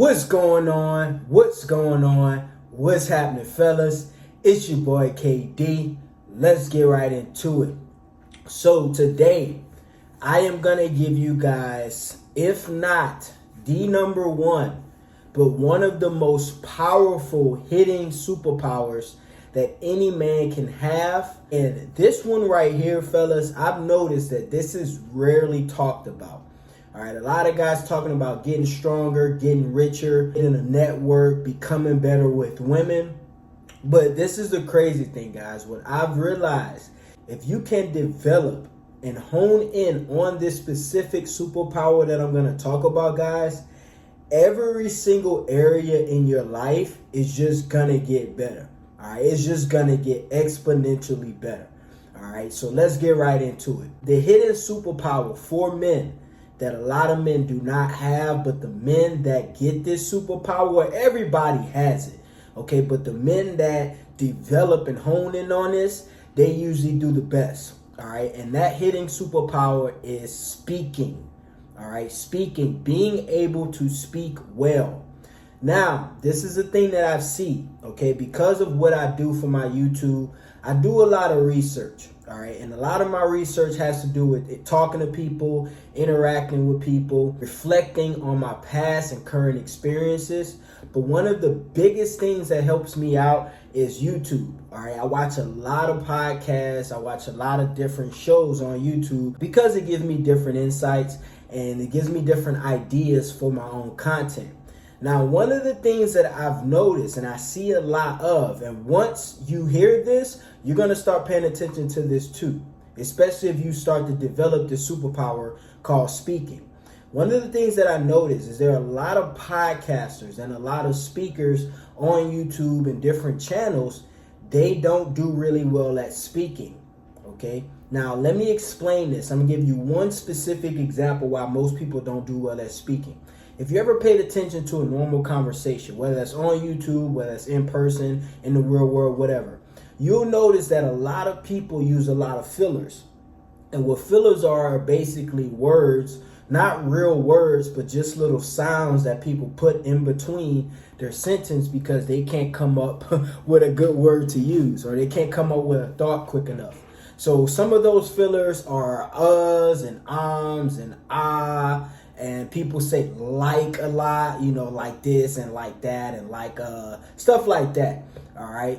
What's going on? What's going on? What's happening, fellas? It's your boy KD. Let's get right into it. So today, I am going to give you guys, if not the number one, but one of the most powerful hitting superpowers that any man can have. And this one right here, fellas, I've noticed that this is rarely talked about. All right, a lot of guys talking about getting stronger, getting richer, getting a network, becoming better with women. But this is the crazy thing, guys. What I've realized, if you can develop and hone in on this specific superpower that I'm going to talk about, guys, every single area in your life is just going to get better. All right, it's just going to get exponentially better. All right, so let's get right into it. The hidden superpower for men that a lot of men do not have, but the men that get this superpower, everybody has it, okay? But the men that develop and hone in on this, they usually do the best, all right? And that hidden superpower is speaking, all right? Speaking, being able to speak well. Now, this is a thing that I've seen, okay? Because of what I do for my YouTube, I do a lot of research, all right? And a lot of my research has to do with it, talking to people, interacting with people, reflecting on my past and current experiences. But one of the biggest things that helps me out is YouTube, all right? I watch a lot of podcasts. I watch a lot of different shows on YouTube because it gives me different insights and it gives me different ideas for my own content. Now, one of the things that I've noticed and I see a lot of, and once you hear this, you're going to start paying attention to this too, especially if you start to develop this superpower called speaking. One of the things that I noticed is there are a lot of podcasters and a lot of speakers on YouTube and different channels. They don't do really well at speaking, okay? Now, let me explain this. I'm going to give you one specific example why most people don't do well at speaking. If you ever paid attention to a normal conversation, whether that's on YouTube, whether that's in person, in the real world, whatever, you'll notice that a lot of people use a lot of fillers. And what fillers are basically words, not real words, but just little sounds that people put in between their sentence because they can't come up with a good word to use, or they can't come up with a thought quick enough. So some of those fillers are uhs and ums and ah. And people say like a lot, you know, like this and like that and like stuff like that. All right.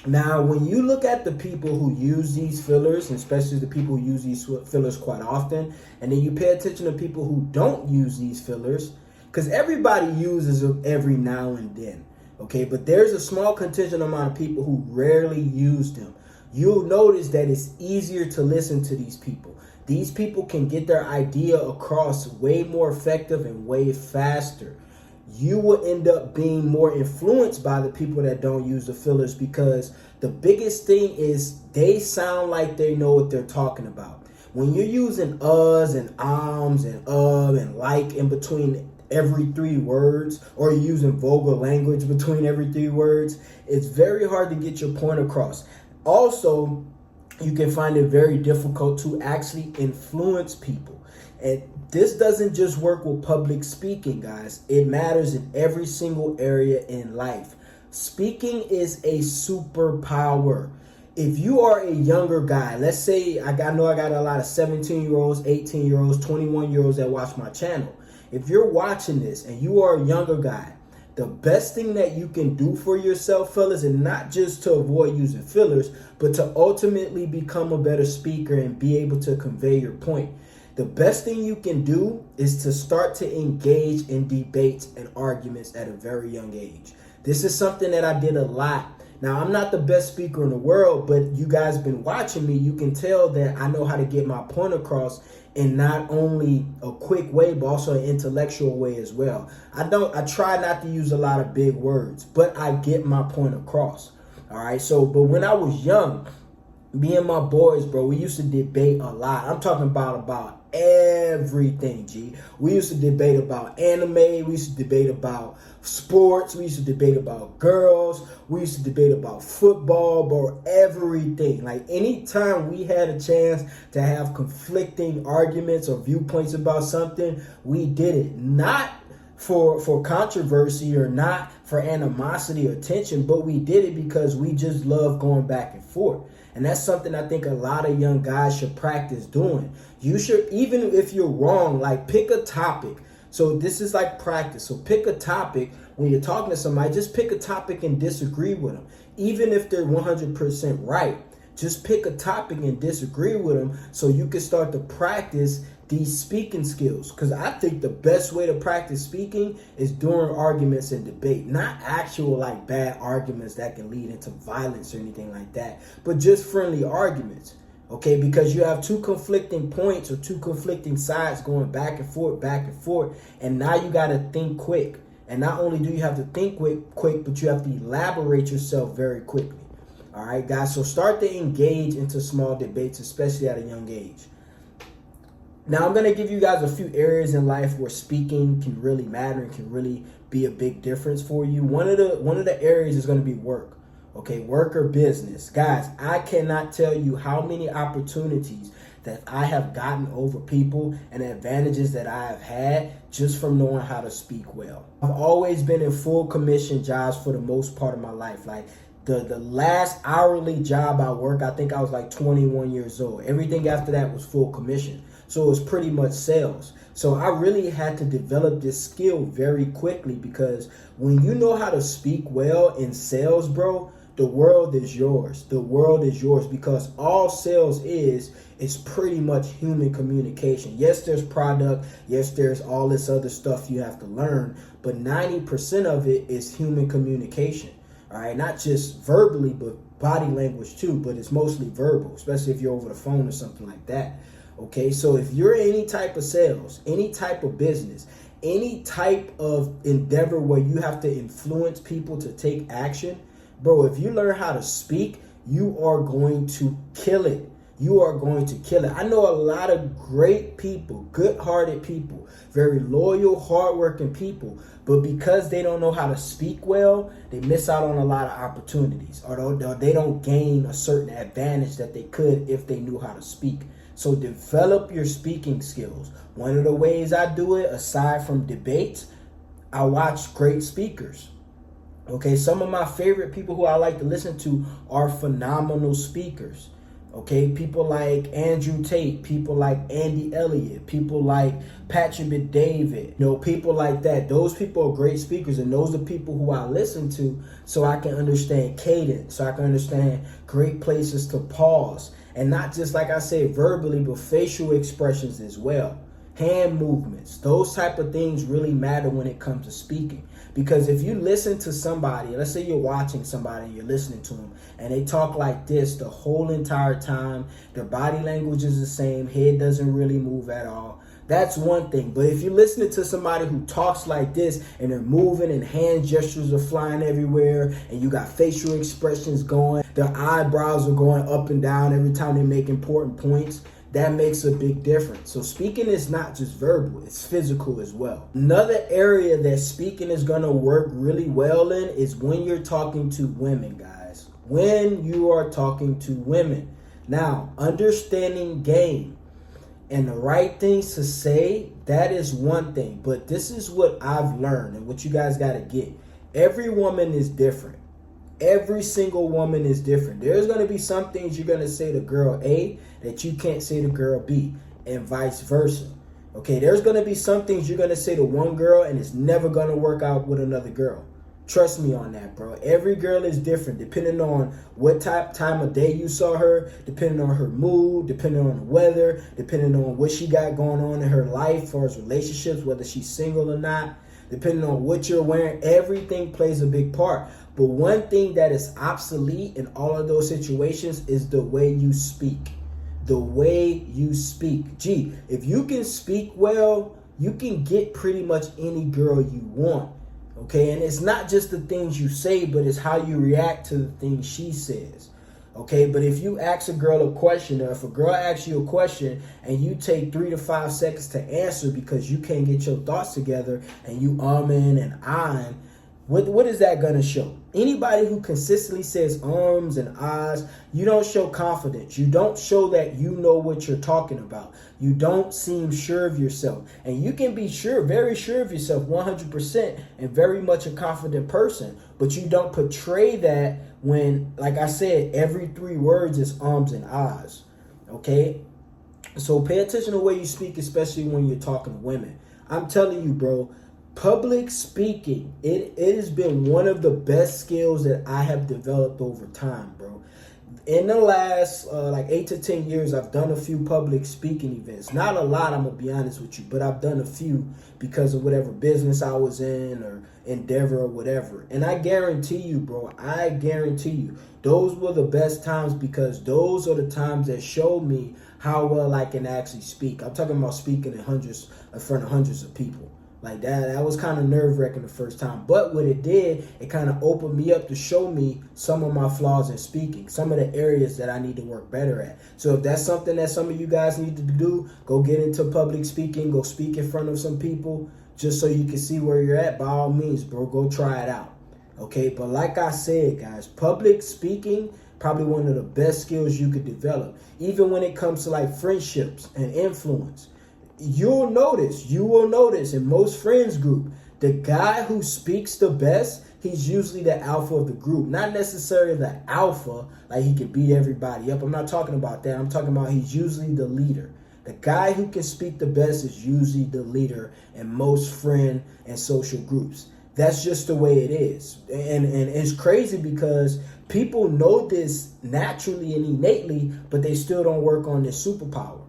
Now, when you look at the people who use these fillers, and especially the people who use these fillers quite often, and then you pay attention to people who don't use these fillers, because everybody uses them every now and then. Okay. But there's a small contingent amount of people who rarely use them. You'll notice that it's easier to listen to these people. These people can get their idea across way more effective and way faster. You will end up being more influenced by the people that don't use the fillers because the biggest thing is they sound like they know what they're talking about. When you're using uhs and ums and and like in between every three words, or you're using vulgar language between every three words, it's very hard to get your point across. Also, you can find it very difficult to actually influence people. And this doesn't just work with public speaking, guys. It matters in every single area in life. Speaking is a superpower. If you are a younger guy, let's say I know I got a lot of 17-year-olds, 18-year-olds, 21-year-olds that watch my channel. If you're watching this and you are a younger guy, the best thing that you can do for yourself, fellas, and not just to avoid using fillers, but to ultimately become a better speaker and be able to convey your point. The best thing you can do is to start to engage in debates and arguments at a very young age. This is something that I did a lot. Now, I'm not the best speaker in the world, but you guys been watching me. You can tell that I know how to get my point across in not only a quick way, but also an intellectual way as well. I try not to use a lot of big words, but I get my point across. All right. So, but when I was young, me and my boys, bro, we used to debate a lot. I'm talking about everything, G. We used to debate about anime. We used to debate about sports. We used to debate about girls. We used to debate about football, bro, everything. Like anytime we had a chance to have conflicting arguments or viewpoints about something, we did it. Not for controversy or not for animosity or tension, but we did it because we just love going back and forth. And that's something I think a lot of young guys should practice doing. You should, even if you're wrong, like pick a topic. So this is like practice. So pick a topic when you're talking to somebody, just pick a topic and disagree with them. Even if they're 100% right, just pick a topic and disagree with them so you can start to practice these speaking skills. Because I think the best way to practice speaking is during arguments and debate, not actual like bad arguments that can lead into violence or anything like that, but just friendly arguments. Okay, because you have two conflicting points or two conflicting sides going back and forth, and now you got to think quick. And not only do you have to think quick, but you have to elaborate yourself very quickly. All right, guys, so start to engage into small debates, especially at a young age. Now, I'm going to give you guys a few areas in life where speaking can really matter and can really be a big difference for you. One of the areas is going to be work. Okay, work or business. Guys, I cannot tell you how many opportunities that I have gotten over people and advantages that I have had just from knowing how to speak well. I've always been in full commission jobs for the most part of my life. Like the last hourly job I worked, I think I was like 21 years old. Everything after that was full commission. So it was pretty much sales. So I really had to develop this skill very quickly, because when you know how to speak well in sales, bro, the world is yours. The world is yours, because all sales is pretty much human communication. Yes, there's product. Yes, there's all this other stuff you have to learn. But 90% of it is human communication. All right, not just verbally, but body language too. But it's mostly verbal, especially if you're over the phone or something like that. Okay, so if you're in any type of sales, any type of business, any type of endeavor where you have to influence people to take action, bro, if you learn how to speak, you are going to kill it. You are going to kill it. I know a lot of great people, good-hearted people, very loyal, hardworking people, but because they don't know how to speak well, they miss out on a lot of opportunities, or they don't gain a certain advantage that they could if they knew how to speak. So develop your speaking skills. One of the ways I do it, aside from debates, I watch great speakers. Okay, some of my favorite people who I like to listen to are phenomenal speakers. Okay, people like Andrew Tate, people like Andy Elliott, people like Patrick Bet-David, people like that. Those people are great speakers, and those are people who I listen to so I can understand cadence, so I can understand great places to pause. And not just, like I said, verbally, but facial expressions as well. Hand movements, those type of things really matter when it comes to speaking. Because if you listen to somebody, let's say you're watching somebody and you're listening to them, and they talk like this the whole entire time, their body language is the same, head doesn't really move at all, that's one thing. But if you're listening to somebody who talks like this and they're moving and hand gestures are flying everywhere, and you got facial expressions going, their eyebrows are going up and down every time they make important points, that makes a big difference. So speaking is not just verbal, it's physical as well. Another area that speaking is going to work really well in is when you're talking to women, guys. When you are talking to women. Now, understanding game and the right things to say, that is one thing. But this is what I've learned and what you guys got to get. Every woman is different. Every single woman is different. There's going to be some things you're going to say to girl A that you can't say to girl B, and vice versa. Okay, there's going to be some things you're going to say to one girl and it's never going to work out with another girl. Trust me on that, bro. Every girl is different depending on what time of day you saw her, depending on her mood, depending on the weather, depending on what she got going on in her life as far as relationships, whether she's single or not, depending on what you're wearing. Everything plays a big part. But one thing that is obsolete in all of those situations is the way you speak. The way you speak. Gee, if you can speak well, you can get pretty much any girl you want. Okay, and it's not just the things you say, but it's how you react to the things she says. Okay, but if you ask a girl a question, or if a girl asks you a question and you take 3 to 5 seconds to answer because you can't get your thoughts together and you and ahhing, What is that gonna show? Anybody who consistently says ums and ahs, you don't show confidence. You don't show that you know what you're talking about. You don't seem sure of yourself. And you can be sure, very sure of yourself, 100%, and very much a confident person. But you don't portray that when, like I said, every 3 words is ums and ahs. Okay? So pay attention to the way you speak, especially when you're talking to women. I'm telling you, bro, public speaking, it has been one of the best skills that I have developed over time, bro. In the last like 8 to 10 years, I've done a few public speaking events. Not a lot, I'm going to be honest with you, but I've done a few because of whatever business I was in or endeavor or whatever. And I guarantee you, bro, I guarantee you, those were the best times because those are the times that showed me how well I can actually speak. I'm talking about speaking in front of hundreds of people. Like that was kind of nerve-wracking the first time. But what it did, it kind of opened me up to show me some of my flaws in speaking, some of the areas that I need to work better at. So if that's something that some of you guys need to do, go get into public speaking, go speak in front of some people, just so you can see where you're at. By all means, bro, go try it out. Okay, but like I said, guys, public speaking, probably one of the best skills you could develop. Even when it comes to like friendships and influence. You will notice in most friends group, the guy who speaks the best, he's usually the alpha of the group. Not necessarily the alpha, like he can beat everybody up. I'm not talking about that. I'm talking about he's usually the leader. The guy who can speak the best is usually the leader in most friend and social groups. That's just the way it is. And it's crazy because people know this naturally and innately, but they still don't work on this superpower.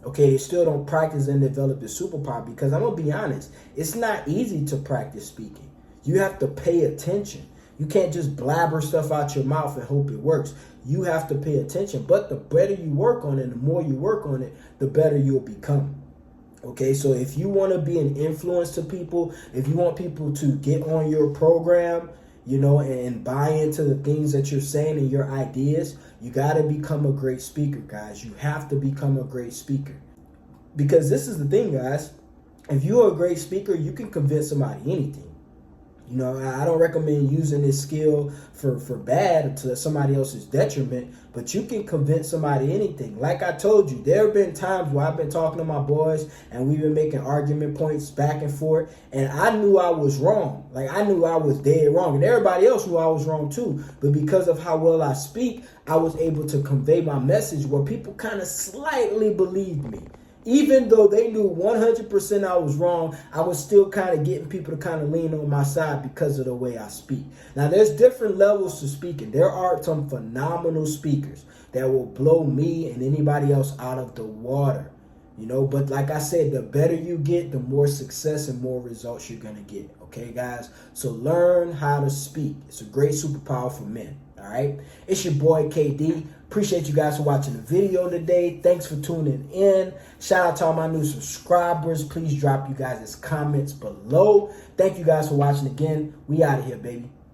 Okay, they still don't practice and develop the superpower because I'm going to be honest, it's not easy to practice speaking. You have to pay attention. You can't just blabber stuff out your mouth and hope it works. You have to pay attention. But the better you work on it, the more you work on it, the better you'll become. Okay, so if you want to be an influence to people, if you want people to get on your program, you know, and buy into the things that you're saying and your ideas, you got to become a great speaker, guys. You have to become a great speaker. Because this is the thing, guys. If you're a great speaker, you can convince somebody anything. You know, I don't recommend using this skill for bad to somebody else's detriment, but you can convince somebody anything. Like I told you, there have been times where I've been talking to my boys and we've been making argument points back and forth, and I knew I was wrong. Like, I knew I was dead wrong, and everybody else knew I was wrong too. But because of how well I speak, I was able to convey my message where people kind of slightly believed me. Even though they knew 100% I was wrong, I was still kind of getting people to kind of lean on my side because of the way I speak. Now, there's different levels to speaking. There are some phenomenal speakers that will blow me and anybody else out of the water. You know, but like I said, the better you get, the more success and more results you're going to get. Okay, guys? So learn how to speak. It's a great superpower for men. All right? It's your boy, KD. Appreciate you guys for watching the video today. Thanks for tuning in. Shout out to all my new subscribers. Please drop you guys' comments below. Thank you guys for watching again. We out of here, baby.